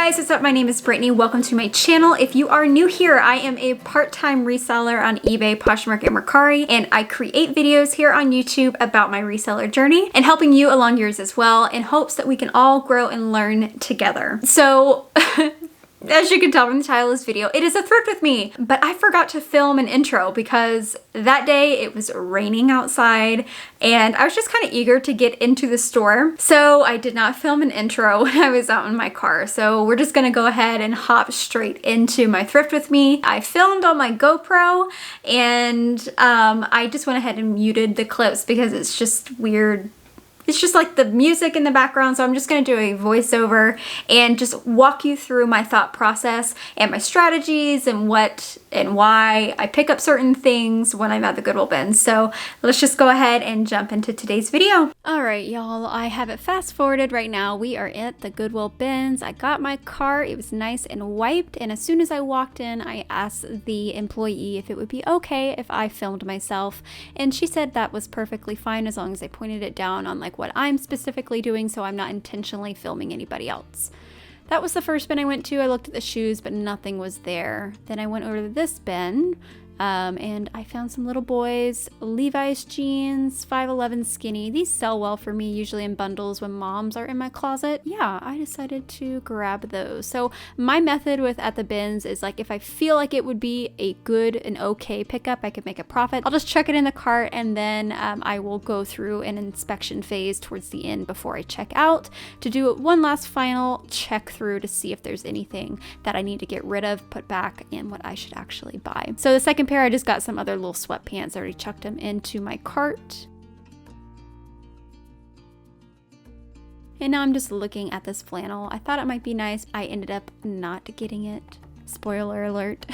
guys, what's up? My name is Brittany. Welcome to my channel. If you are new here, I am a part-time reseller on eBay, Poshmark, and MERCARI, and I create videos here on YouTube about my reseller journey and helping you along yours as well in hopes that we can all grow and learn together. So as you can tell from the title of this video, it is a thrift with me, but I forgot to film an intro because that day it was raining outside and I was just kind of eager to get into the store. So I did not film an intro when I was out in my car. So we're just gonna go ahead and hop straight into my thrift with me. I filmed on my GoPro and I just went ahead and muted the clips because it's just weird. It's just like the music in the background, so I'm just gonna do a voiceover and just walk you through my thought process and my strategies and what and why I pick up certain things when I'm at the Goodwill bins. So let's just go ahead and jump into today's video. All right, y'all, I have it fast forwarded right now. We are at the Goodwill bins. I got my cart, it was nice and wiped, and as soon as I walked in, I asked the employee if it would be okay if I filmed myself, and she said that was perfectly fine as long as I pointed it down on like what I'm specifically doing, so I'm not intentionally filming anybody else. That was the first bin I went to. I looked at the shoes, but nothing was there. Then I went over to this bin, and I found some little boys, Levi's jeans, 5'11" skinny. These sell well for me, usually in bundles when moms are in my closet. Yeah, I decided to grab those. So my method with at the bins is like if I feel like it would be a good and okay pickup, I could make a profit, I'll just chuck it in the cart and then I will go through an inspection phase towards the end before I check out to do one last final check through to see if there's anything that I need to get rid of, put back, and what I should actually buy. So the second pair, I just got some other little sweatpants. I already chucked them into my cart. And now I'm just looking at this flannel. I thought it might be nice. I ended up not getting it. Spoiler alert.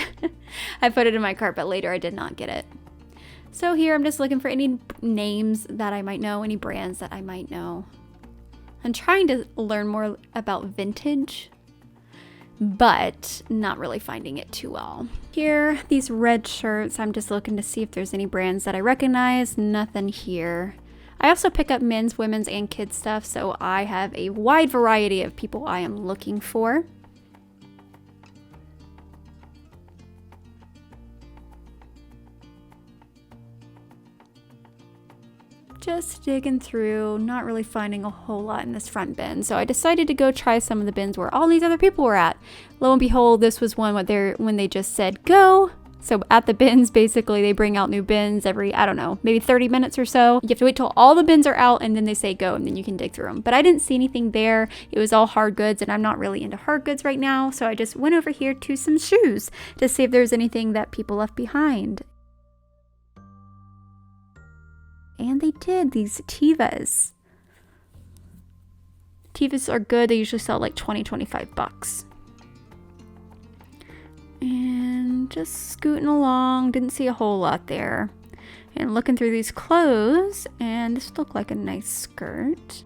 I put it in my cart, but later I did not get it. So here I'm just looking for any names that I might know, any brands that I might know. I'm trying to learn more about vintage, but not really finding it too well. Here, these red shirts, I'm just looking to see if there's any brands that I recognize. Nothing here. I also pick up men's, women's, and kids stuff, so I have a wide variety of people I am looking for. Just digging through, not really finding a whole lot in this front bin. So I decided to go try some of the bins where all these other people were at. Lo and behold, this was one when they just said go. So at the bins, basically they bring out new bins every, I don't know, maybe 30 minutes or so. You have to wait till all the bins are out and then they say go and then you can dig through them. But I didn't see anything there. It was all hard goods and I'm not really into hard goods right now. So I just went over here to some shoes to see if there's anything that people left behind. And they did, these Tevas. Tevas are good. They usually sell like 20-25 bucks. And just scooting along, didn't see a whole lot there. And looking through these clothes, and this looked like a nice skirt.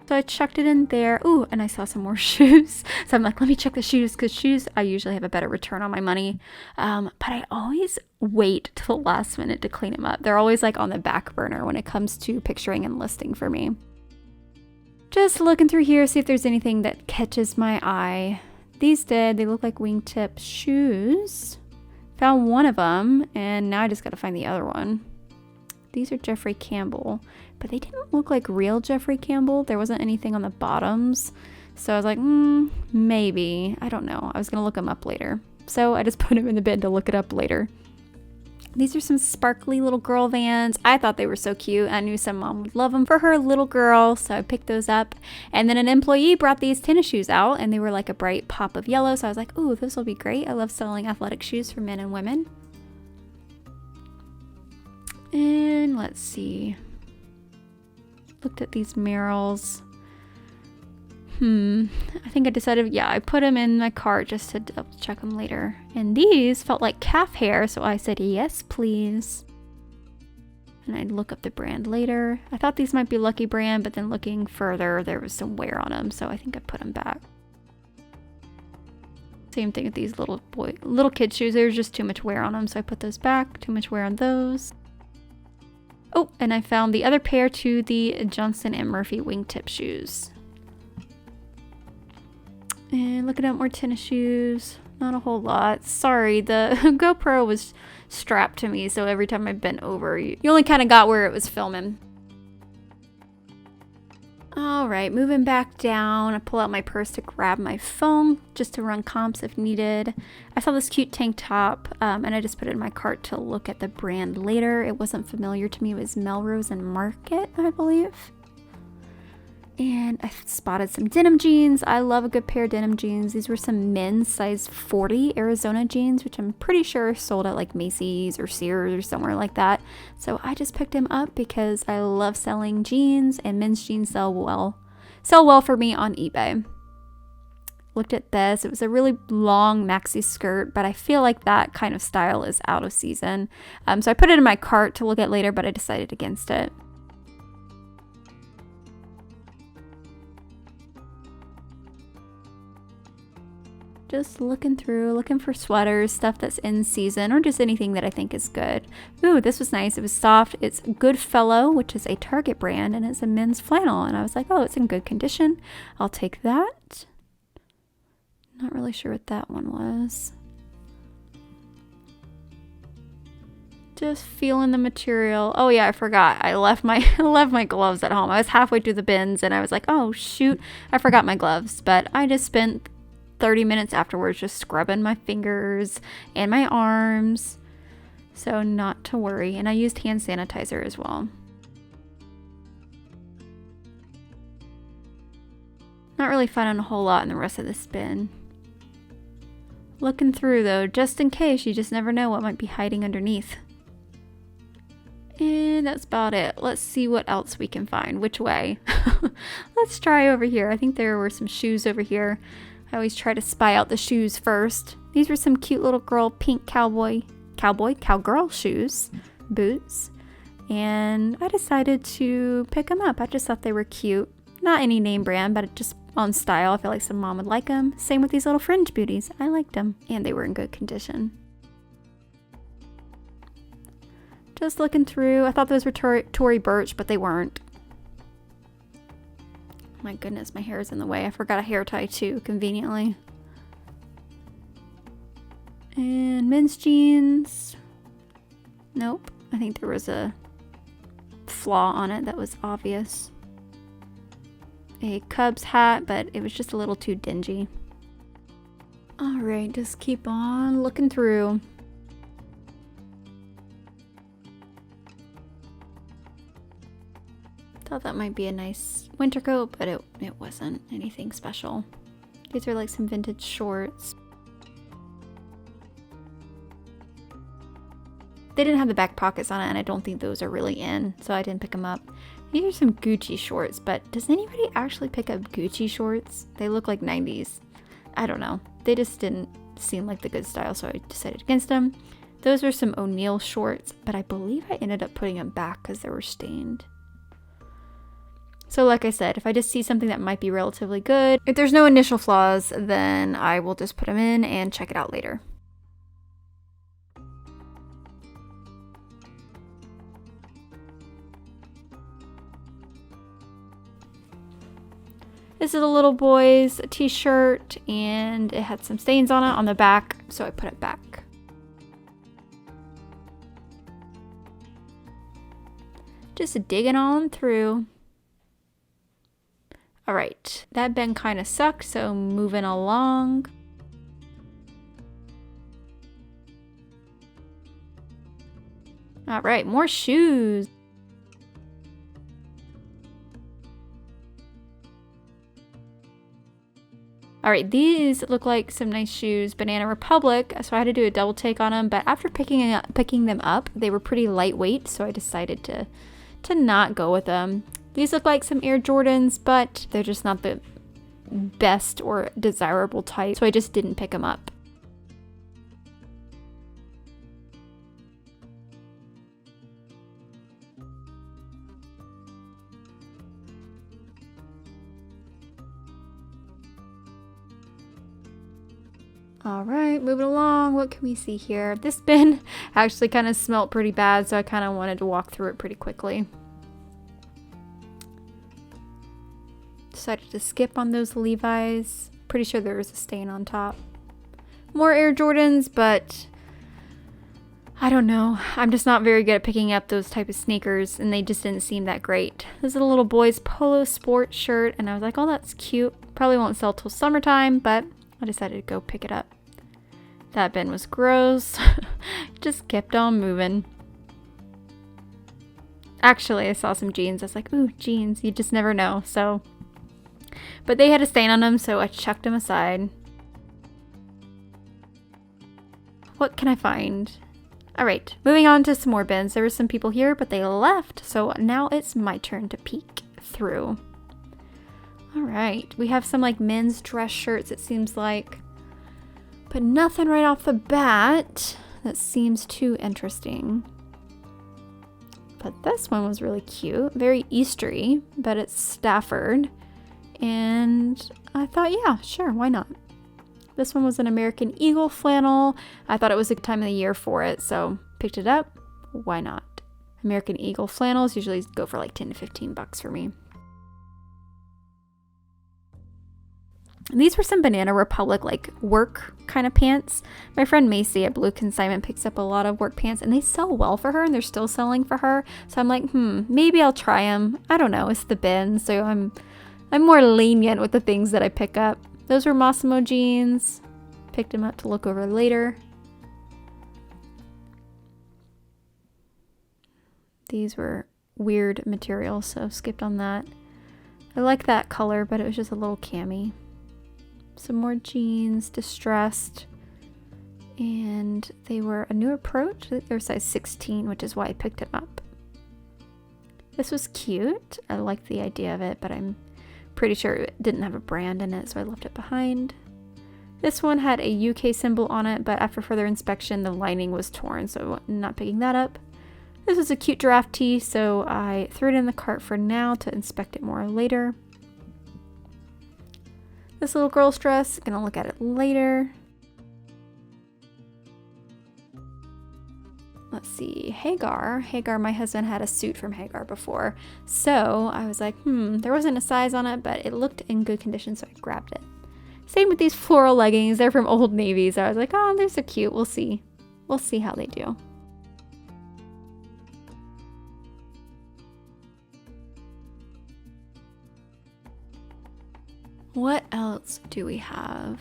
So I chucked it in there. Ooh, and I saw some more shoes. So I'm like, let me check the shoes, because shoes, I usually have a better return on my money. But I always wait till the last minute to clean them up. They're always like on the back burner when it comes to picturing and listing for me. Just looking through here, see if there's anything that catches my eye. These did. They look like wingtip shoes. Found one of them, and now I just gotta find the other one. These are Jeffrey Campbell, but they didn't look like real Jeffrey Campbell. There wasn't anything on the bottoms. So I was like, maybe. I don't know. I was gonna look them up later. So I just put them in the bin to look it up later. These are some sparkly little girl Vans. I thought they were so cute. I knew some mom would love them for her little girl, so I picked those up. And then an employee brought these tennis shoes out, and they were like a bright pop of yellow. So I was like, ooh, this will be great. I love selling athletic shoes for men and women. And let's see. Looked at these Merrells. I think I decided, yeah, I put them in my cart just to double check them later. And these felt like calf hair, so I said, yes, please. And I'd look up the brand later. I thought these might be Lucky Brand, but then looking further, there was some wear on them, so I think I put them back. Same thing with these little kid shoes. There's just too much wear on them, so I put those back. Too much wear on those. Oh, and I found the other pair to the Johnson & Murphy wingtip shoes. And looking at more tennis shoes. Not a whole lot. Sorry, the GoPro was strapped to me, so every time I bent over, you only kind of got where it was filming. All right, moving back down, I pull out my purse to grab my phone just to run comps if needed. I saw this cute tank top and I just put it in my cart to look at the brand later. It wasn't familiar to me. It was Melrose and Market, I believe. And I spotted some denim jeans. I love a good pair of denim jeans. These were some men's size 40 Arizona jeans, which I'm pretty sure sold at like Macy's or Sears or somewhere like that. So I just picked them up because I love selling jeans, and men's jeans sell well for me on eBay. Looked at this. It was a really long maxi skirt, but I feel like that kind of style is out of season. So I put it in my cart to look at later, but I decided against it. Just looking through, looking for sweaters, stuff that's in season, or just anything that I think is good. Ooh, this was nice. It was soft. It's Goodfellow, which is a Target brand, and it's a men's flannel. And I was like, oh, it's in good condition. I'll take that. Not really sure what that one was. Just feeling the material. Oh yeah, I forgot. I left my gloves at home. I was halfway through the bins, and I was like, oh shoot, I forgot my gloves. But I just spent 30 minutes afterwards just scrubbing my fingers and my arms, so not to worry. And I used hand sanitizer as well. Not really finding a whole lot in the rest of this bin. Looking through though, just in case. You just never know what might be hiding underneath. And that's about it. Let's see what else we can find. Which way? Let's try over here. I think there were some shoes over here. I always try to spy out the shoes first. These were some cute little girl pink cowgirl shoes, boots. And I decided to pick them up. I just thought they were cute. Not any name brand, but just on style. I feel like some mom would like them. Same with these little fringe booties. I liked them. And they were in good condition. Just looking through. I thought those were Tory Burch, but they weren't. My goodness, my hair is in the way. I forgot a hair tie too, conveniently. And men's jeans. Nope. I think there was a flaw on it that was obvious. A Cubs hat, but it was just a little too dingy. Alright, just keep on looking through. Thought that might be a nice winter coat, but it wasn't anything special. These are like some vintage shorts. They didn't have the back pockets on it, and I don't think those are really in, so I didn't pick them up. These are some Gucci shorts, but does anybody actually pick up Gucci shorts? They look like 90s. I don't know. They just didn't seem like the good style, so I decided against them. Those were some O'Neill shorts, but I believe I ended up putting them back because they were stained. So like I said, if I just see something that might be relatively good, if there's no initial flaws, then I will just put them in and check it out later. This is a little boy's t-shirt, and it had some stains on it on the back, so I put it back. Just digging on through. Alright, that bin kind of sucked, so moving along. Alright, more shoes. Alright, these look like some nice shoes, Banana Republic, so I had to do a double take on them, but after picking them up, they were pretty lightweight, so I decided to not go with them. These look like some Air Jordans, but they're just not the best or desirable type, so I just didn't pick them up. Alright, moving along. What can we see here? This bin actually kind of smelled pretty bad, so I kind of wanted to walk through it pretty quickly. Decided to skip on those Levi's. Pretty sure there was a stain on top. More Air Jordans, but I don't know. I'm just not very good at picking up those type of sneakers, and they just didn't seem that great. This is a little boy's polo sport shirt, and I was like, oh, that's cute. Probably won't sell till summertime, but I decided to go pick it up. That bin was gross. Just kept on moving. Actually, I saw some jeans. I was like, ooh, jeans. You just never know. So, but they had a stain on them, so I chucked them aside. What can I find? All right, moving on to some more bins. There were some people here, but they left. So now it's my turn to peek through. All right, we have some like men's dress shirts, it seems like. But nothing right off the bat that seems too interesting. But this one was really cute. Very Eastery, but it's Stafford. And I thought, yeah, sure, why not? This one was an American Eagle flannel. I thought it was a good time of the year for it, so picked it up. Why not? American Eagle flannels usually go for like 10 to 15 bucks for me. These were some Banana Republic like work kind of pants. My friend Macy at Blue Consignment picks up a lot of work pants, and they sell well for her, and they're still selling for her. So I'm like, maybe I'll try them. I don't know. It's the bin, so I'm more lenient with the things that I pick up. Those were Massimo jeans. Picked them up to look over later. These were weird materials, so skipped on that. I like that color, but it was just a little cami. Some more jeans, distressed, and they were a new approach. They were size 16, which is why I picked them up. This was cute. I liked the idea of it, but I'm pretty sure it didn't have a brand in it, so I left it behind. This one had a UK symbol on it, but after further inspection, the lining was torn, so I'm not picking that up. This was a cute giraffe tee, so I threw it in the cart for now to inspect it more later. This little girl's dress, gonna look at it later. Let's see, Hagar. Hagar, my husband had a suit from Hagar before. So I was like, there wasn't a size on it, but it looked in good condition, so I grabbed it. Same with these floral leggings. They're from Old Navy, so I was like, oh, they're so cute. We'll see. We'll see how they do. What else do we have?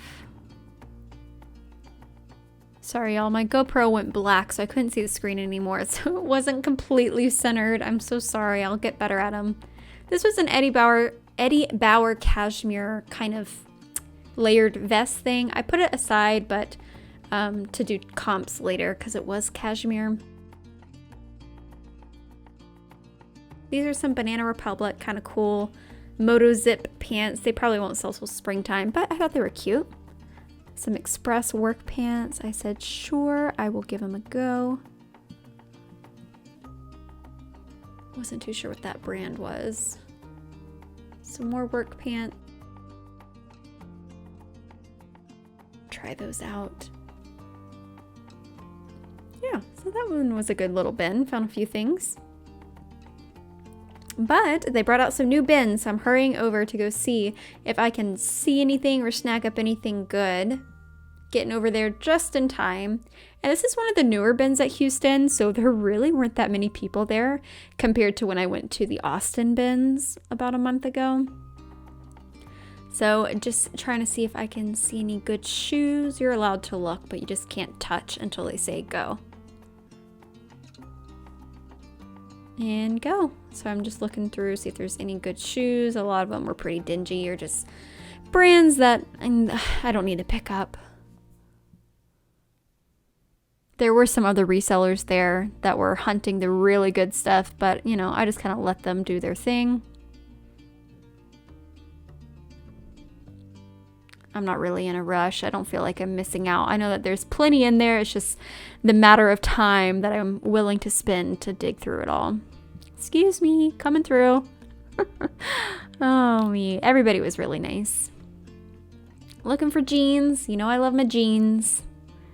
Sorry, y'all, my GoPro went black, so I couldn't see the screen anymore, so it wasn't completely centered. I'm so sorry. I'll get better at them. This was an Eddie Bauer cashmere kind of layered vest thing. I put it aside, but to do comps later because it was cashmere. These are some Banana Republic kind of cool Moto Zip pants. They probably won't sell till springtime, but I thought they were cute. Some Express work pants. I said, sure, I will give them a go. Wasn't too sure what that brand was. Some more work pants. Try those out. Yeah, so that one was a good little bin. Found a few things. But they brought out some new bins, so I'm hurrying over to go see if I can see anything or snag up anything good. Getting over there just in time. And this is one of the newer bins at Houston, so there really weren't that many people there compared to when I went to the Austin bins about a month ago. So just trying to see if I can see any good shoes. You're allowed to look, but you just can't touch until they say go. And go. So I'm just looking through, see if there's any good shoes. A lot of them were pretty dingy or just brands that I don't need to pick up. There were some other resellers there that were hunting the really good stuff, but you know, I just kind of let them do their thing. I'm not really in a rush. I don't feel like I'm missing out. I know that there's plenty in there. It's just the matter of time that I'm willing to spend to dig through it all. Excuse me, coming through. Oh, me. Everybody was really nice. Looking for jeans. You know I love my jeans.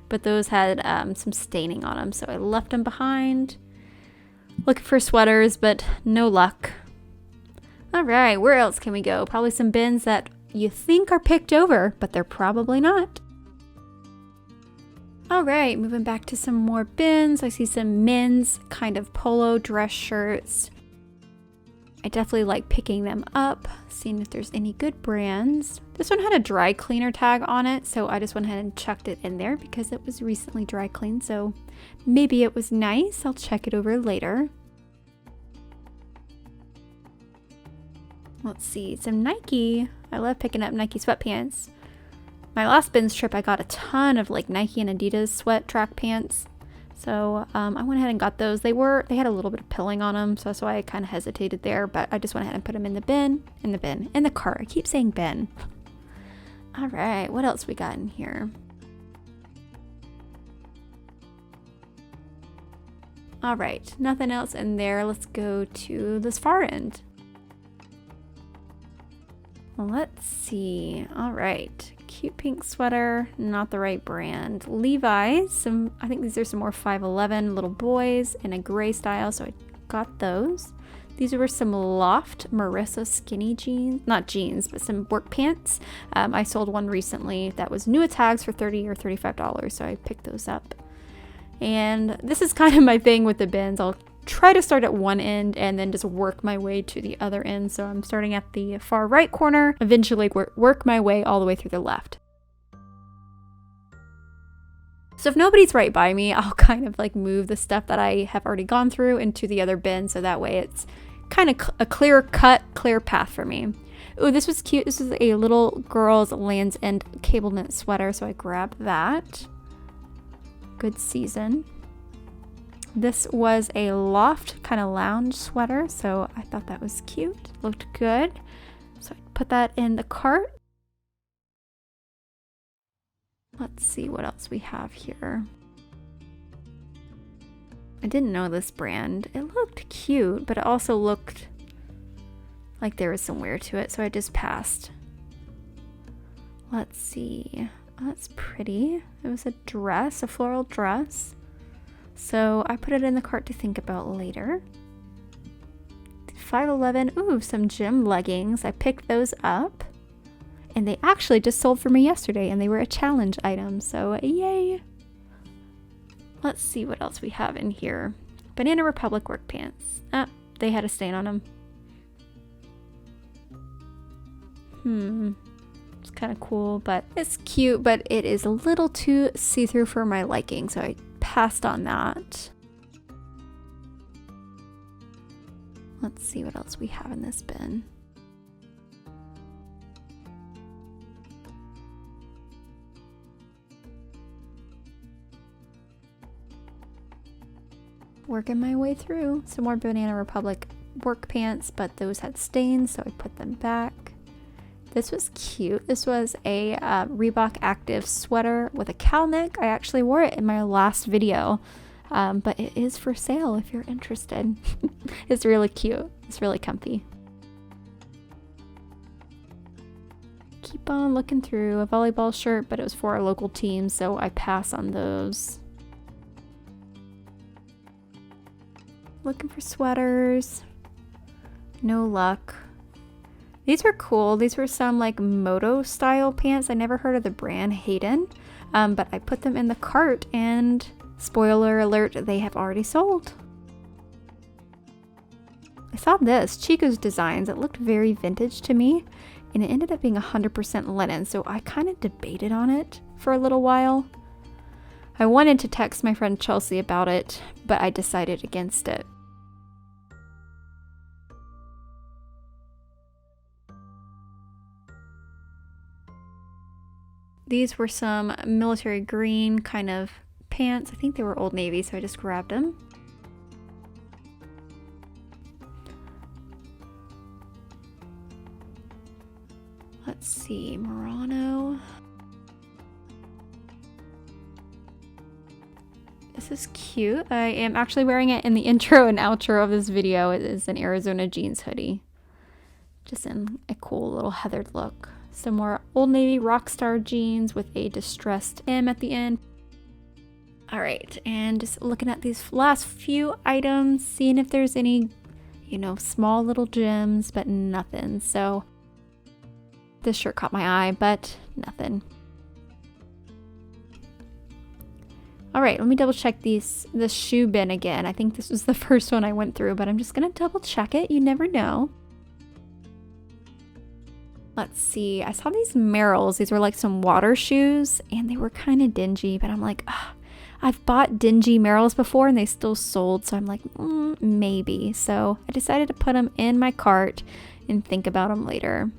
But those had some staining on them, so I left them behind. Looking for sweaters, but no luck. All right, where else can we go? Probably some bins that you think are picked over, but they're probably not. All right, moving back to some more bins. I see some men's kind of polo dress shirts. I definitely like picking them up, seeing if there's any good brands. This one had a dry cleaner tag on it, so I just went ahead and chucked it in there because it was recently dry cleaned, so maybe it was nice. I'll check it over later. Let's see, some Nike. I love picking up Nike sweatpants. My last BINS trip, I got a ton of like Nike and Adidas sweat track pants. So I went ahead and got those. They had a little bit of pilling on them, so that's why I kind of hesitated there, but I just went ahead and put them in the cart. I keep saying bin. All right, what else we got in here? All right, nothing else in there. Let's go to this far end. Well, let's see. All right. Cute pink sweater, not the right brand. Levi's, I think these are some more 5'11" little boys in a gray style, so I got those. These were some Loft Marissa skinny jeans, not jeans, but some work pants. I sold one recently that was new at tags for $30 or $35, so I picked those up. And this is kind of my thing with the bins. I'll try to start at one end and then just work my way to the other end. So I'm starting at the far right corner, eventually work my way all the way through the left. So if nobody's right by me, I'll kind of like move the stuff that I have already gone through into the other bin, so that way it's kind of a clear path for me. Oh, this was cute. This is a little girl's Land's End cable knit sweater, so I grabbed that. Good season. This was a Loft kind of lounge sweater, so I thought that was cute. Looked good. So I put that in the cart. Let's see what else we have here. I didn't know this brand. It looked cute, but it also looked like there was some wear to it, so I just passed. Let's see. Oh, that's pretty. It was a dress, a floral dress. So I put it in the cart to think about later. 5'11", ooh, some gym leggings. I picked those up. And they actually just sold for me yesterday, and they were a challenge item, so yay. Let's see what else we have in here. Banana Republic work pants. Ah, they had a stain on them. It's kind of cool, but it's cute, but it is a little too see-through for my liking, so I passed on that. Let's see what else we have in this bin. Working my way through. Some more Banana Republic work pants, but those had stains, so I put them back. This was cute. This was a Reebok Active sweater with a cowl neck. I actually wore it in my last video, but it is for sale if you're interested. It's really cute. It's really comfy. Keep on looking through. A volleyball shirt, but it was for our local team, so I pass on those. Looking for sweaters. No luck. These were cool. These were some like moto style pants. I never heard of the brand Hayden, but I put them in the cart and spoiler alert, they have already sold. I saw this, Chico's Designs. It looked very vintage to me and it ended up being 100% linen. So I kind of debated on it for a little while. I wanted to text my friend Chelsea about it, but I decided against it. These were some military green kind of pants. I think they were Old Navy, so I just grabbed them. Let's see, Murano. This is cute. I am actually wearing it in the intro and outro of this video. It is an Arizona jeans hoodie. Just in a cool little heathered look. Some more Old Navy Rockstar jeans with a distressed M at the end. All right, and just looking at these last few items, seeing if there's any, you know, small little gems, but nothing. So This shirt caught my eye, but nothing. All right, let me double check this shoe bin again. I think this was the first one I went through, but I'm just gonna double check it. You never know. Let's see. I saw these Merrells. These were like some water shoes, and they were kind of dingy, but I'm like, ugh. I've bought dingy Merrells before and they still sold, so I'm like, maybe. So I decided to put them in my cart and think about them later.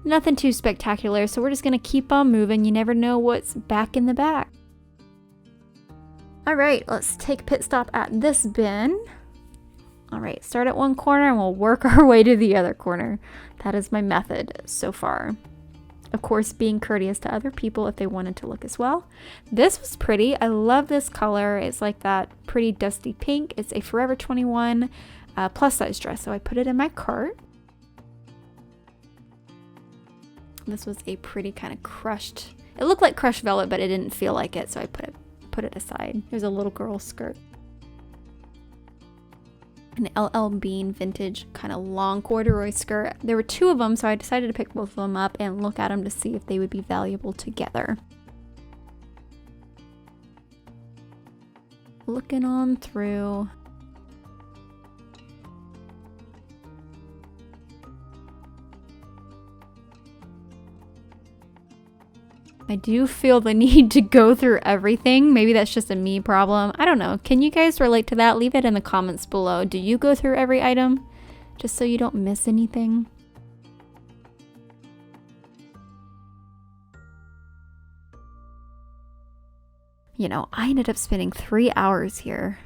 Nothing too spectacular, so we're just gonna keep on moving. You never know what's back in the back. All right, let's take a pit stop at this bin. All right, start at one corner and we'll work our way to the other corner. That is my method so far. Of course, being courteous to other people if they wanted to look as well. This was pretty. I love this color. It's like that pretty dusty pink. It's a Forever 21 plus size dress, so I put it in my cart. This was a pretty kind of crushed, it looked like crushed velvet, but it didn't feel like it, so I put it aside. There's a little girl skirt. An LL Bean vintage kind of long corduroy skirt. There were two of them, so I decided to pick both of them up and look at them to see if they would be valuable together. Looking on through. I do feel the need to go through everything. Maybe that's just a me problem. I don't know. Can you guys relate to that? Leave it in the comments below. Do you go through every item just so you don't miss anything? You know, I ended up spending 3 hours here.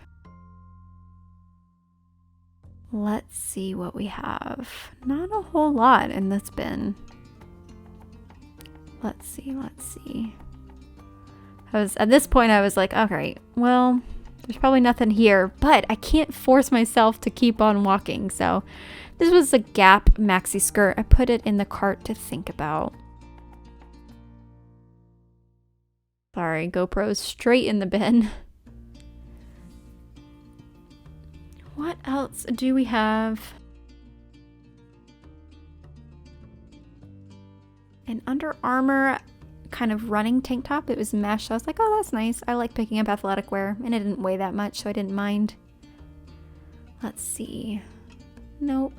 Let's see what we have. Not a whole lot in this bin. Let's see. At this point I was like, okay, well, there's probably nothing here, but I can't force myself to keep on walking. So this was a Gap maxi skirt. I put it in the cart to think about. Sorry, GoPro's straight in the bin. What else do we have? An Under Armour kind of running tank top. It was mesh. So I was like, oh, that's nice. I like picking up athletic wear, and it didn't weigh that much, so I didn't mind. Let's see. Nope.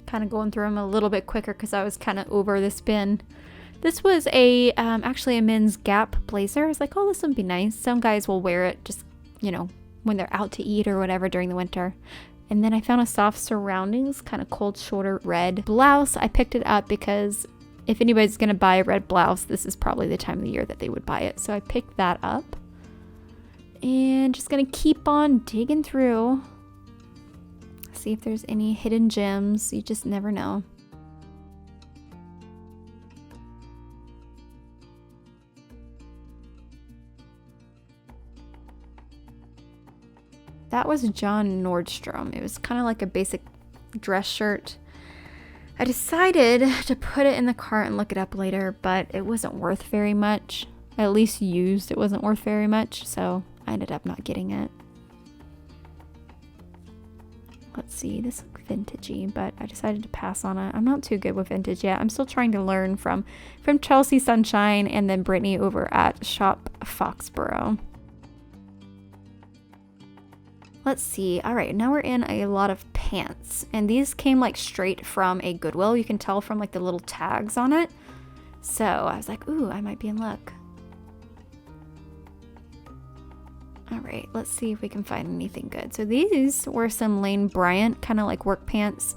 Kind of going through them a little bit quicker because I was kind of over this bin. This was actually a men's Gap blazer. I was like, oh, this would be nice. Some guys will wear it just, you know, when they're out to eat or whatever during the winter. And then I found a Soft Surroundings, kind of cold shoulder red blouse. I picked it up because if anybody's going to buy a red blouse, this is probably the time of the year that they would buy it. So I picked that up. And just going to keep on digging through. See if there's any hidden gems. You just never know. That was John Nordstrom. It was kind of like a basic dress shirt. I decided to put it in the cart and look it up later, but it wasn't worth very much. At least used, it wasn't worth very much, so I ended up not getting it. Let's see, this looks vintagey, but I decided to pass on it. I'm not too good with vintage yet. I'm still trying to learn from Chelsea Sunshine and then Brittany over at Shop Foxborough. Let's see. All right, now we're in a lot of pants, and these came like straight from a Goodwill. You can tell from like the little tags on it. So I was like, ooh, I might be in luck. All right, let's see if we can find anything good. So these were some Lane Bryant kind of like work pants,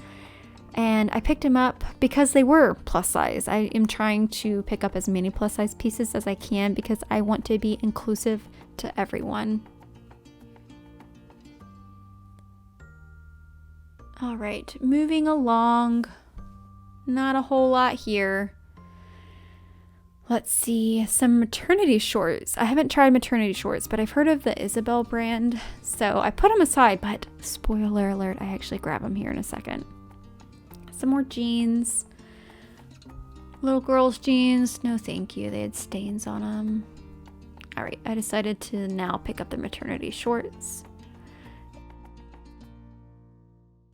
and I picked them up because they were plus size. I am trying to pick up as many plus size pieces as I can because I want to be inclusive to everyone. All right, moving along. Not a whole lot here. Let's see, some maternity shorts. I haven't tried maternity shorts, but I've heard of the Isabel brand, so I put them aside, but spoiler alert, I actually grab them here in a second. Some more jeans. Little girls' jeans. No thank you, they had stains on them. All right, I decided to now pick up the maternity shorts.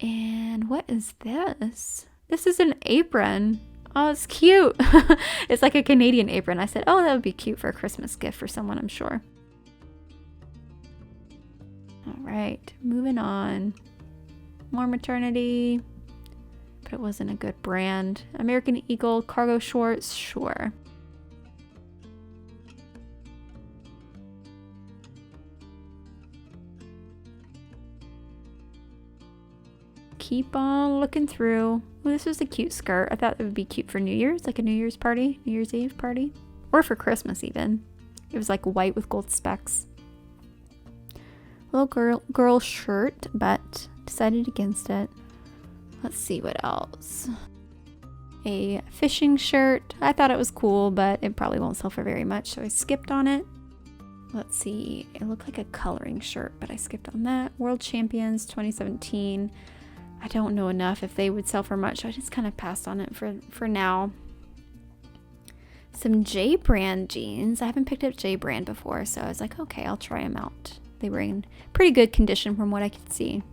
And what is this? This is an apron. Oh, it's cute. It's like a Canadian apron. I said, oh, that would be cute for a Christmas gift for someone, I'm sure. All right, moving on. More maternity, but it wasn't a good brand. American Eagle cargo shorts, sure. Keep on looking through. Well, this was a cute skirt. I thought it would be cute for New Year's, like a New Year's party, New Year's Eve party, or for Christmas even. It was like white with gold specks. Little girl shirt, but decided against it. Let's see what else. A fishing shirt. I thought it was cool, but it probably won't sell for very much, so I skipped on it. Let's see. It looked like a coloring shirt, but I skipped on that. World Champions 2017. I don't know enough if they would sell for much, so I just kind of passed on it for now. Some J brand jeans. I haven't picked up J brand before, so I was like, okay, I'll try them out. They were in pretty good condition from what I could see.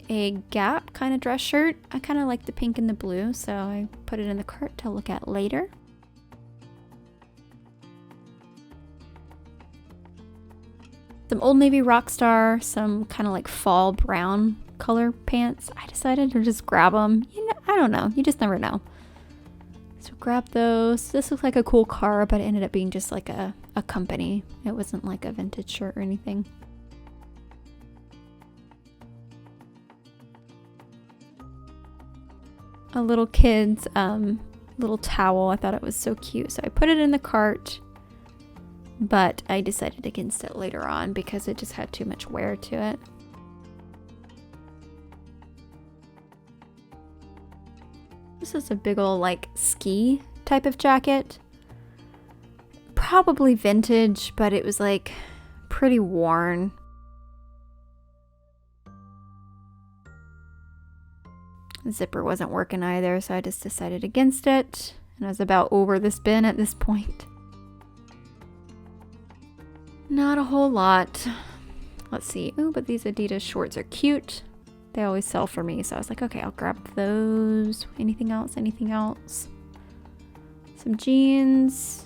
A Gap kind of dress shirt. I kind of like the pink and the blue, so I put it in the cart to look at later. Some Old Navy Rockstar, some kind of like fall brown color pants. I decided to just grab them. You know, I don't know. You just never know. So grab those. This looks like a cool car, but it ended up being just like a company. It wasn't like a vintage shirt or anything. A little kid's little towel. I thought it was so cute, so I put it in the cart, but I decided against it later on because it just had too much wear to it. This is a big old like ski type of jacket. Probably vintage, but it was like pretty worn. The zipper wasn't working either, so I just decided against it. And I was about over this bin at this point. Not a whole lot. Let's see. Oh, but these Adidas shorts are cute. They always sell for me, so I was like, okay, I'll grab those. Anything else? Anything else? Some jeans.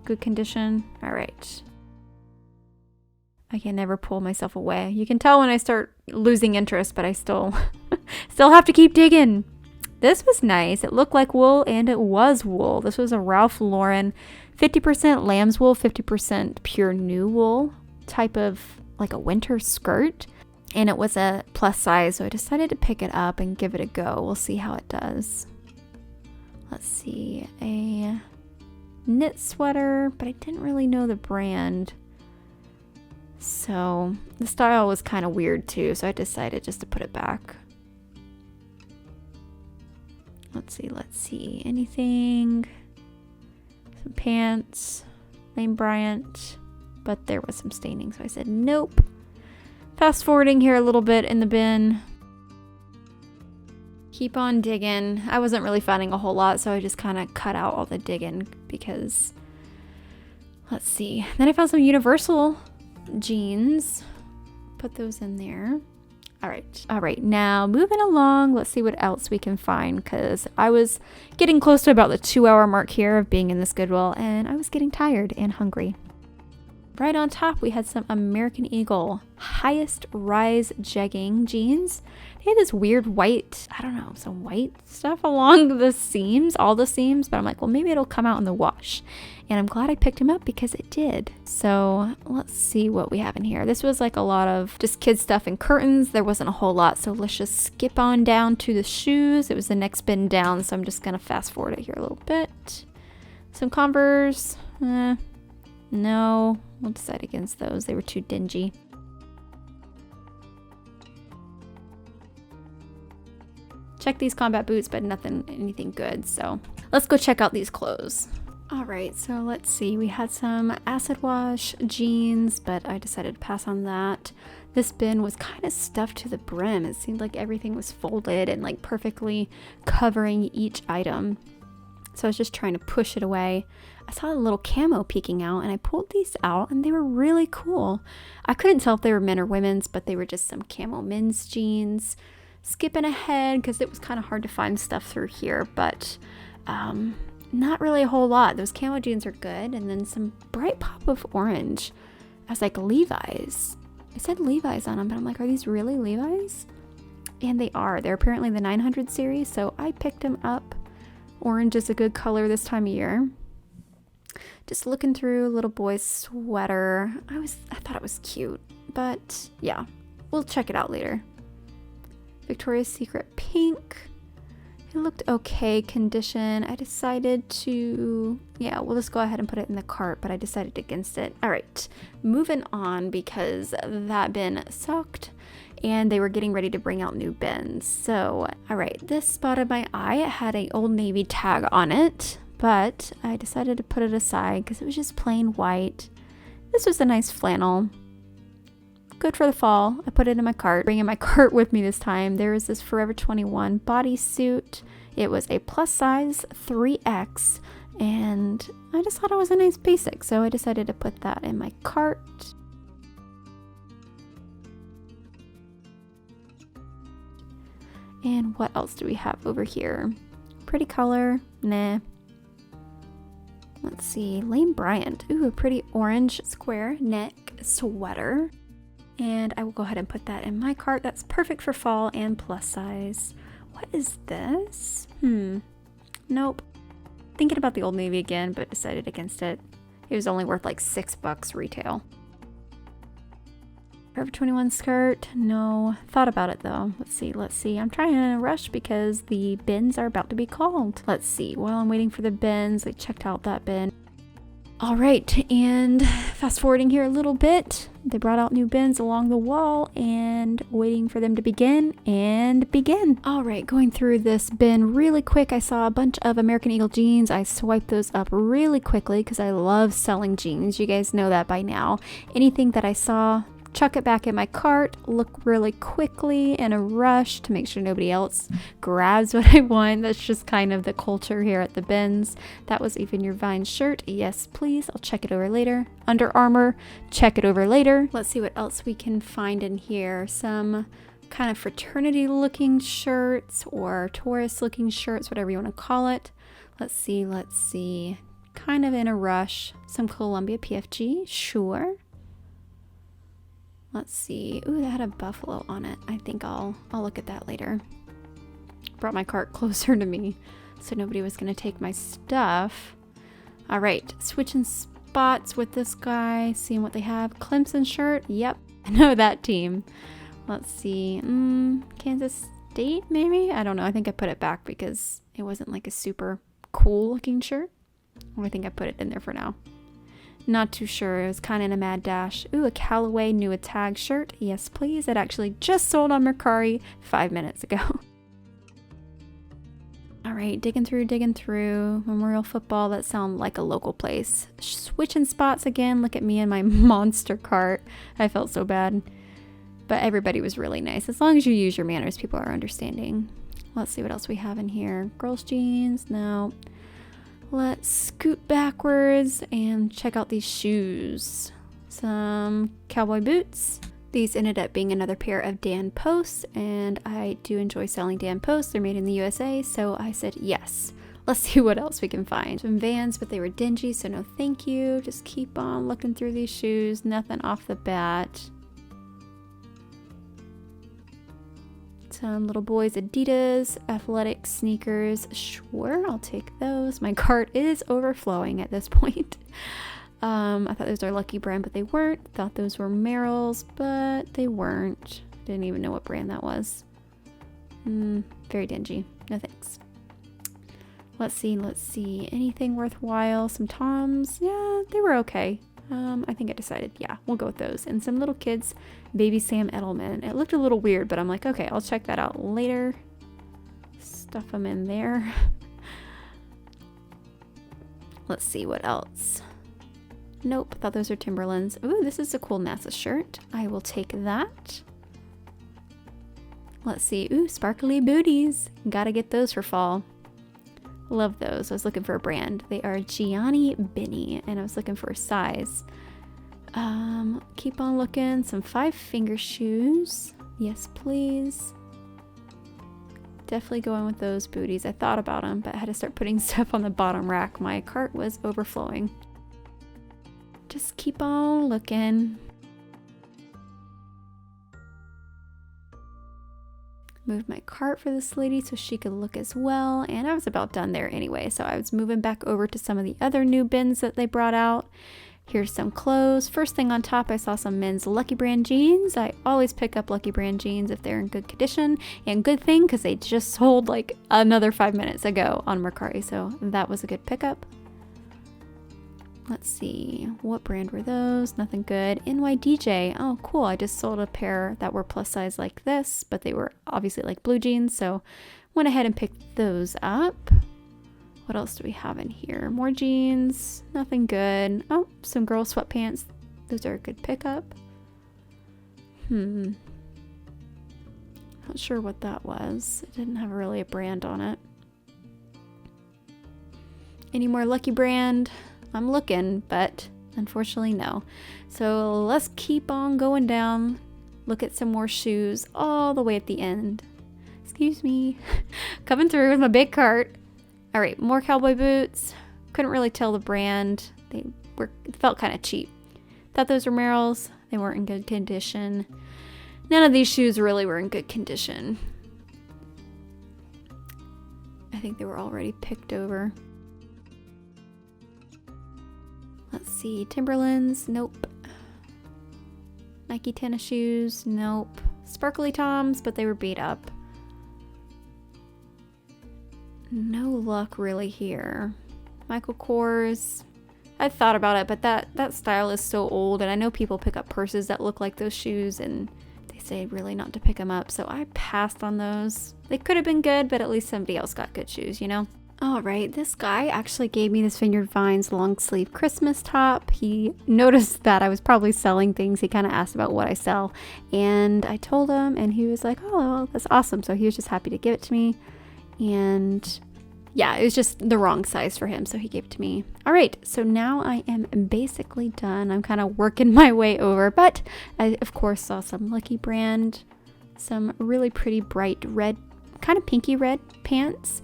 Good condition. All right. I can never pull myself away. You can tell when I start losing interest, but I still have to keep digging. This was nice. It looked like wool, and it was wool. This was a Ralph Lauren 50% lamb's wool, 50% pure new wool type of like a winter skirt. And it was a plus size, so I decided to pick it up and give it a go. We'll see how it does. Let's see, a knit sweater, but I didn't really know the brand. So the style was kind of weird too, so I decided just to put it back. Let's see, anything? Some pants, Lane Bryant, but there was some staining, so I said nope. Fast forwarding here a little bit in the bin. Keep on digging. I wasn't really finding a whole lot, so I just kind of cut out all the digging because, let's see. Then I found some Universal jeans. Put those in there. All right, now moving along, let's see what else we can find because I was getting close to about the 2-hour mark here of being in this Goodwill, and I was getting tired and hungry. Right on top, we had some American Eagle highest rise jegging jeans. They had this weird white, I don't know, some white stuff along the seams, all the seams, but I'm like, well, maybe it'll come out in the wash. And I'm glad I picked them up because it did. So let's see what we have in here. This was like a lot of just kid stuff and curtains. There wasn't a whole lot, so let's just skip on down to the shoes. It was the next bin down, so I'm just gonna fast forward it here a little bit. Some Converse, no, we'll decide against those. They were too dingy. Check these combat boots, but anything good. So let's go check out these clothes. All right, so let's see. We had some acid wash jeans, but I decided to pass on that. This bin was kind of stuffed to the brim. It seemed like everything was folded and like perfectly covering each item. So I was just trying to push it away. I saw a little camo peeking out and I pulled these out and they were really cool. I couldn't tell if they were men or women's, but they were just some camo men's jeans. Skipping ahead because it was kind of hard to find stuff through here, but not really a whole lot. Those camo jeans are good. And then some bright pop of orange. I was like, Levi's. It said Levi's on them, but I'm like, are these really Levi's? And they are. They're apparently the 900 series, so I picked them up. Orange is a good color this time of year. Just looking through little boy's sweater. I thought it was cute, but yeah, we'll check it out later. Victoria's Secret pink. It looked okay condition. I decided to, yeah, we'll just go ahead and put it in the cart, but I decided against it. All right, moving on because that bin sucked and they were getting ready to bring out new bins. So, all right, this spotted my eye. It had a Old Navy tag on it, but I decided to put it aside because it was just plain white. This was a nice flannel. Good for the fall. I put it in my cart. Bringing my cart with me this time. There is this Forever 21 bodysuit. It was a plus size 3X, and I just thought it was a nice basic, so I decided to put that in my cart. And what else do we have over here? Pretty color. Nah. Let's see. Lane Bryant. Ooh, a pretty orange square neck sweater. And I will go ahead and put that in my cart. That's perfect for fall and plus size. What is this? Nope. Thinking about the Old Navy again, but decided against it. It was only worth like $6 retail. Forever 21 skirt. No. Thought about it though. Let's see. I'm trying to rush because the bins are about to be called. Let's see. While I'm waiting for the bins, I checked out that bin. All right, and fast forwarding here a little bit, they brought out new bins along the wall and waiting for them to begin. All right, going through this bin really quick, I saw a bunch of American Eagle jeans. I swiped those up really quickly because I love selling jeans. You guys know that by now. Anything that I saw, chuck it back in my cart, look really quickly in a rush to make sure nobody else grabs what I want. That's just kind of the culture here at the bins. That was even your Vineyard shirt. Yes, please. I'll check it over later. Under Armour, check it over later. Let's see what else we can find in here. Some kind of fraternity looking shirts or tourist looking shirts, whatever you want to call it. Let's see. Kind of in a rush. Some Columbia PFG, sure. Let's see. Ooh, that had a buffalo on it. I think I'll look at that later. Brought my cart closer to me so nobody was going to take my stuff. All right, switching spots with this guy, seeing what they have. Clemson Shirt. Yep, I know that team. Let's see. Kansas State, maybe? I don't know. I think I put it back because it wasn't like a super cool looking shirt. I think I put it in there for now. Not too sure. It was kind of in a mad dash. Ooh, a Callaway New Tag shirt. Yes, please. It actually just sold on Mercari 5 minutes ago. All right, digging through. Memorial Football. That sounds like a local place. Switching spots again. Look at me and my monster cart. I felt so bad. But everybody was really nice. As long as you use your manners, people are understanding. Let's see what else we have in here. Girls' jeans. No. Let's scoot backwards and check out these shoes. Some cowboy boots. These ended up being another pair of Dan Posts, and I do enjoy selling Dan Posts. They're made in the USA, so I said yes. Let's see what else we can find. Some Vans, but they were dingy, so no thank you. Just keep on looking through these shoes. Nothing off the bat. Some little boys Adidas athletic sneakers. Sure, I'll take those. My cart is overflowing at this point. I thought those were Lucky Brand, but they weren't. Thought those were Merrell's, but they weren't. Didn't even know what brand that was. Very dingy. No thanks. Let's see. Anything worthwhile? Some Toms. Yeah, they were okay. I think I decided, yeah, we'll go with those. And some little kids, Baby Sam Edelman. It looked a little weird, but I'm like, okay, I'll check that out later. Stuff them in there. Let's see what else. Nope, thought those are Timberlands. Ooh, this is a cool NASA shirt. I will take that. Let's see. Ooh, sparkly booties. Gotta get those for fall. Love those. I was looking for a brand. They are Gianni Binny, and I was looking for a size. Keep on looking. Some 5-finger shoes. Yes, please. Definitely going with those booties. I thought about them, but I had to start putting stuff on the bottom rack. My cart was overflowing. Just keep on looking. Moved my cart for this lady so she could look as well, and I was about done there anyway, so I was moving back over to some of the other new bins that they brought out. Here's some clothes. First thing on top, I saw some men's Lucky Brand jeans. I always pick up Lucky Brand jeans if they're in good condition, and good thing because they just sold like another 5 minutes ago on Mercari, so that was a good pickup. Let's see, what brand were those? Nothing good. NYDJ. Oh, cool. I just sold a pair that were plus size like this, but they were obviously like blue jeans, so went ahead and picked those up. What else do we have in here? More jeans. Nothing good. Oh, some girl sweatpants. Those are a good pickup. Not sure what that was. It didn't have really a brand on it. Any more Lucky Brand? I'm looking, but unfortunately no. So let's keep on going down. Look at some more shoes all the way at the end. Excuse me. Coming through with my big cart. All right, more cowboy boots. Couldn't really tell the brand. They felt kind of cheap. Thought those were Merrell's. They weren't in good condition. None of these shoes really were in good condition. I think they were already picked over. Let's see, Timberlands, nope. Nike tennis shoes, nope. Sparkly Toms, but they were beat up. No luck really here. Michael Kors, I thought about it, but that style is so old, and I know people pick up purses that look like those shoes, and they say really not to pick them up, so I passed on those. They could have been good, but at least somebody else got good shoes, you know? Alright, this guy actually gave me this Vineyard Vines long sleeve Christmas top. He noticed that I was probably selling things. He kind of asked about what I sell, and I told him, and he was like, oh, well, that's awesome. So he was just happy to give it to me, and yeah, it was just the wrong size for him, so he gave it to me. Alright, so now I am basically done. I'm kind of working my way over, but I, of course, saw some Lucky Brand, some really pretty bright red, kind of pinky red pants.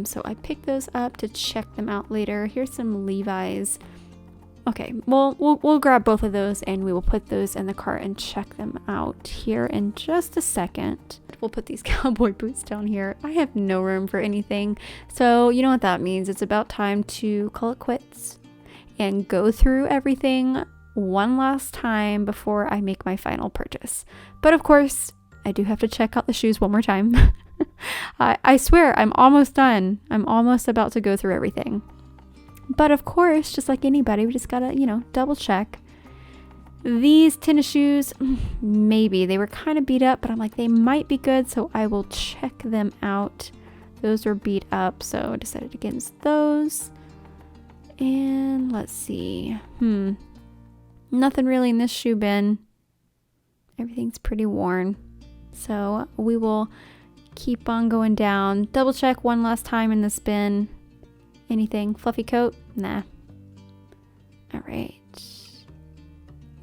So I picked those up to check them out later. Here's some Levi's. Okay, we'll grab both of those and we will put those in the cart and check them out here in just a second. We'll put these cowboy boots down here. I have no room for anything. So you know what that means. It's about time to call it quits and go through everything one last time before I make my final purchase. But of course, I do have to check out the shoes one more time. I swear, I'm almost done. I'm almost about to go through everything. But of course, just like anybody, we just gotta, double check. These tennis shoes, maybe. They were kind of beat up, but I'm like, they might be good, so I will check them out. Those were beat up, so I decided against those. And let's see. Nothing really in this shoe bin. Everything's pretty worn. So we will keep on going down. Double check one last time in this bin. Anything? Fluffy coat? Nah. Alright.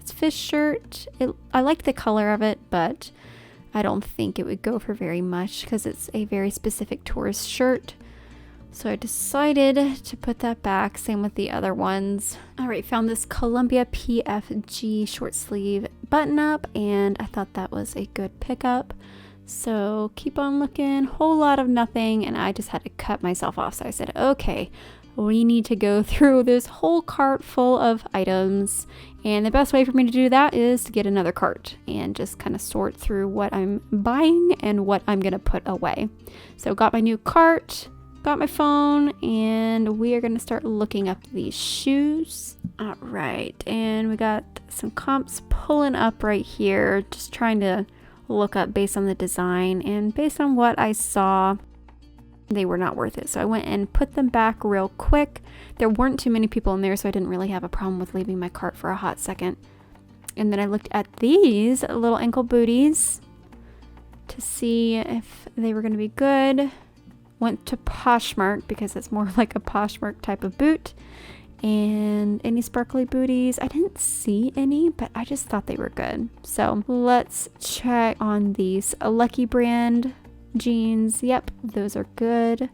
It's fish shirt. I like the color of it, but I don't think it would go for very much because it's a very specific tourist shirt. So I decided to put that back. Same with the other ones. Alright, found this Columbia PFG short sleeve button up, and I thought that was a good pickup. So keep on looking, whole lot of nothing, and I just had to cut myself off. So I said, okay, we need to go through this whole cart full of items, and the best way for me to do that is to get another cart and just kind of sort through what I'm buying and what I'm gonna put away. So got my new cart, got my phone, and we are gonna start looking up these shoes. All right, and we got some comps pulling up right here, just trying to look up based on the design, and based on what I saw, they were not worth it. So I went and put them back real quick. There weren't too many people in there, so I didn't really have a problem with leaving my cart for a hot second. And then I looked at these little ankle booties to see if they were going to be good. went to Poshmark because it's more like a Poshmark type of boot. And any sparkly booties, I didn't see any, but I just thought they were good. So let's check on these Lucky brand jeans. Yep, those are good.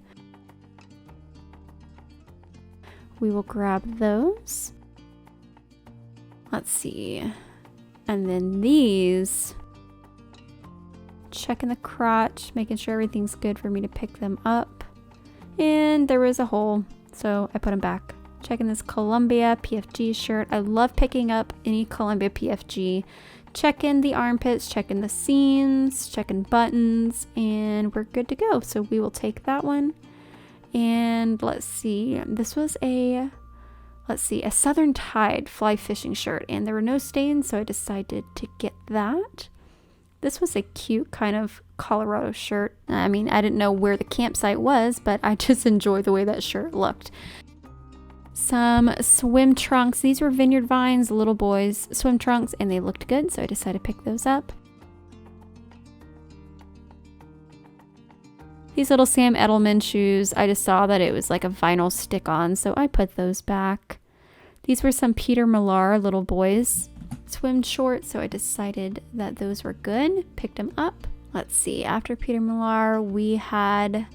We will grab those. Let's see. And then these, checking the crotch, making sure everything's good for me to pick them up. And there was a hole, so I put them back. Checking this Columbia PFG shirt. I love picking up any Columbia PFG. Checking the armpits, checking the seams, checking buttons, and we're good to go. So we will take that one. And let's see, this was a Southern Tide fly fishing shirt, and there were no stains, so I decided to get that. This was a cute kind of Colorado shirt. I mean, I didn't know where the campsite was, but I just enjoyed the way that shirt looked. Some swim trunks. These were Vineyard Vines, little boys swim trunks, and they looked good, so I decided to pick those up. These little Sam Edelman shoes, I just saw that it was like a vinyl stick-on, so I put those back. These were some Peter Millar little boys swim shorts, so I decided that those were good. Picked them up. Let's see, after Peter Millar, we had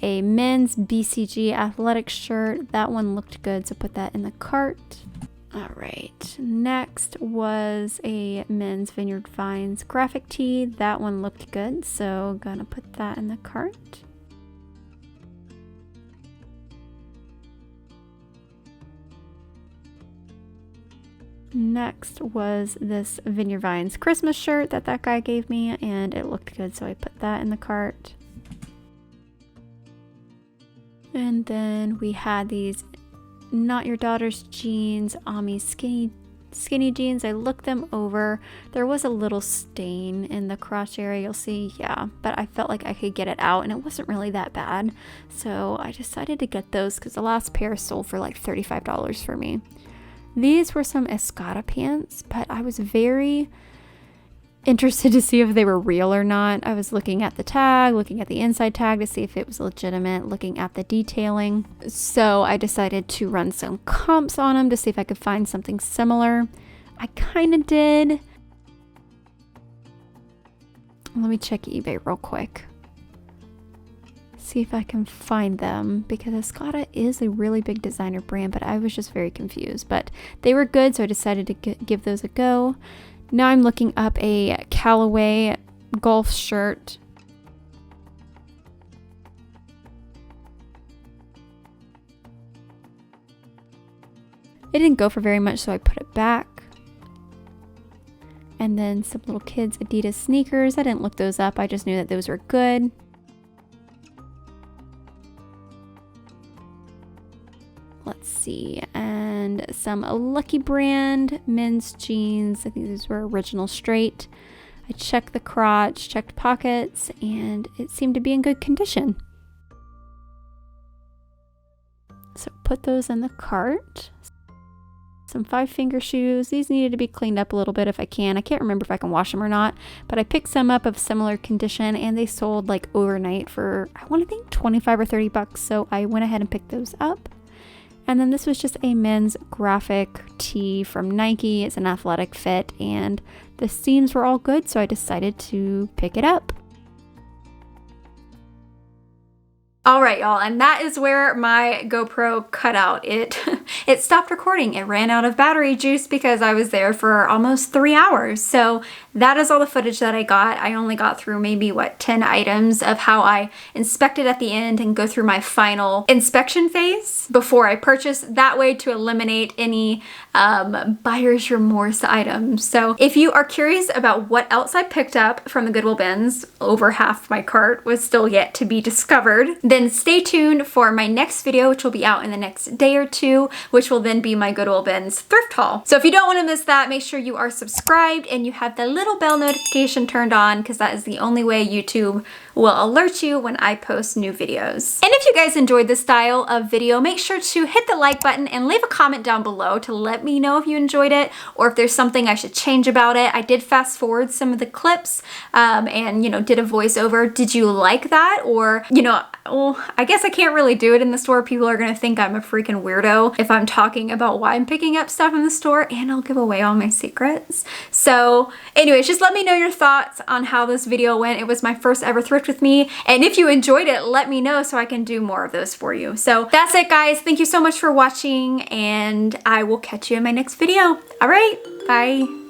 a men's BCG athletic shirt. That one looked good, so put that in the cart. All right, next was a men's Vineyard Vines graphic tee. That one looked good, so gonna put that in the cart. Next was this Vineyard Vines Christmas shirt that guy gave me, and it looked good, so I put that in the cart. And then we had these Not Your Daughter's jeans, Ami skinny jeans. I looked them over. There was a little stain in the crotch area, you'll see, yeah, but I felt like I could get it out and it wasn't really that bad. So I decided to get those because the last pair sold for like $35 for me. These were some Escada pants, but I was very interested to see if they were real or not. I was looking at the tag, looking at the inside tag to see if it was legitimate, looking at the detailing. So I decided to run some comps on them to see if I could find something similar. I kind of did. Let me check eBay real quick. See if I can find them, because Escada is a really big designer brand, but I was just very confused. But they were good, so I decided to give those a go. Now I'm looking up a Callaway golf shirt. It didn't go for very much, so I put it back. And then some little kids Adidas sneakers. I didn't look those up. I just knew that those were good. Let's see, and some Lucky brand men's jeans. I think these were original straight. I checked the crotch, checked pockets, and it seemed to be in good condition. So put those in the cart. Some 5-finger shoes. These needed to be cleaned up a little bit if I can. I can't remember if I can wash them or not, but I picked some up of similar condition and they sold like overnight for, I want to think 25 or 30 bucks. So I went ahead and picked those up. And then this was just a men's graphic tee from Nike. It's an athletic fit and the seams were all good, so I decided to pick it up. All right, y'all, and that is where my GoPro cut out. It stopped recording. It ran out of battery juice because I was there for almost 3 hours. So that is all the footage that I got. I only got through maybe, 10 items of how I inspected at the end and go through my final inspection phase before I purchased, that way to eliminate any buyer's remorse items. So if you are curious about what else I picked up from the Goodwill bins, over half my cart was still yet to be discovered, then stay tuned for my next video, which will be out in the next day or two, which will then be my Goodwill bins thrift haul. So if you don't want to miss that, make sure you are subscribed and you have the little bell notification turned on, because that is the only way YouTube will alert you when I post new videos. And if you guys enjoyed this style of video, make sure to hit the like button and leave a comment down below to let me know if you enjoyed it or if there's something I should change about it. I did fast forward some of the clips and, did a voiceover. Did you like that? Or, know, I guess I can't really do it in the store. People are gonna think I'm a freaking weirdo if I'm talking about why I'm picking up stuff in the store, and I'll give away all my secrets. So anyways, just let me know your thoughts on how this video went. It was my first ever thrift with me, and if you enjoyed it, let me know so I can do more of those for you. So that's it, guys. Thank you so much for watching, and I will catch you in my next video. All right, bye.